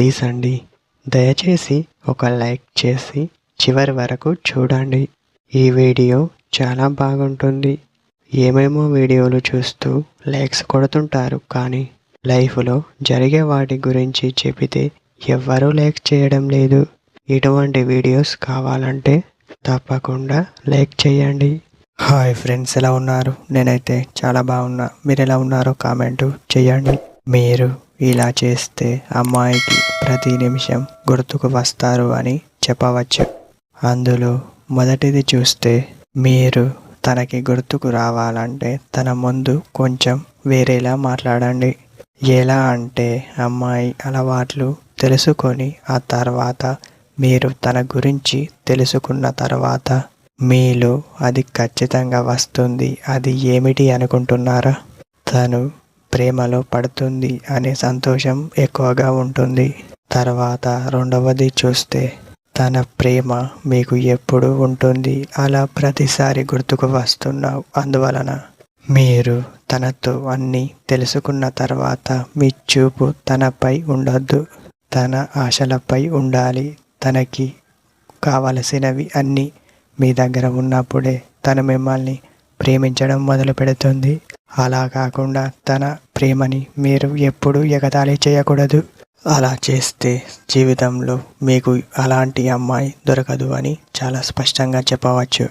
Please అండి, దయచేసి ఒక లైక్ చేసి చివరి వరకు చూడండి. ఈ వీడియో చాలా బాగుంటుంది. ఏమేమో వీడియోలు చూస్తూ లైక్స్ కొడుతుంటారు, కానీ లైఫ్లో జరిగే వాటి గురించి చెబితే ఎవ్వరూ లైక్ చేయడం లేదు. ఇటువంటి వీడియోస్ కావాలంటే తప్పకుండా లైక్ చేయండి. హాయ్ ఫ్రెండ్స్, ఎలా ఉన్నారు? నేనైతే చాలా బాగున్నా. మీరు ఎలా ఉన్నారో కామెంటు చేయండి. మీరు ఇలా చేస్తే అమ్మాయికి ప్రతి నిమిషం గుర్తుకు వస్తారు అని చెప్పవచ్చు. అందులో మొదటిది చూస్తే, మీరు తనకి గుర్తుకు రావాలంటే తన ముందు కొంచెం వేరేలా మాట్లాడండి. ఎలా అంటే, అమ్మాయి అలవాట్లు తెలుసుకొని ఆ తర్వాత మీరు తన గురించి తెలుసుకున్న తర్వాత మీలో అది ఖచ్చితంగా వస్తుంది. అది ఏమిటి అనుకుంటున్నారా? తను ప్రేమలో పడుతుంది అనే సంతోషం ఎక్కువగా ఉంటుంది. తర్వాత రెండవది చూస్తే, తన ప్రేమ మీకు ఎప్పుడు ఉంటుంది, అలా ప్రతిసారి గుర్తుకు వస్తున్నావు. అందువలన మీరు తనతో అన్నీ తెలుసుకున్న తర్వాత మీ చూపు తనపై ఉండొద్దు, తన ఆశలపై ఉండాలి. తనకి కావలసినవి అన్నీ మీ దగ్గర ఉన్నప్పుడే తను మిమ్మల్ని ప్రేమించడం మొదలు పెడుతుంది. అలా కాకుండా తన ప్రేమని మీరు ఎప్పుడూ ఎగతాళి చేయకూడదు. అలా చేస్తే జీవితంలో మీకు అలాంటి అమ్మాయి దొరకదు అని చాలా స్పష్టంగా చెప్పవచ్చు.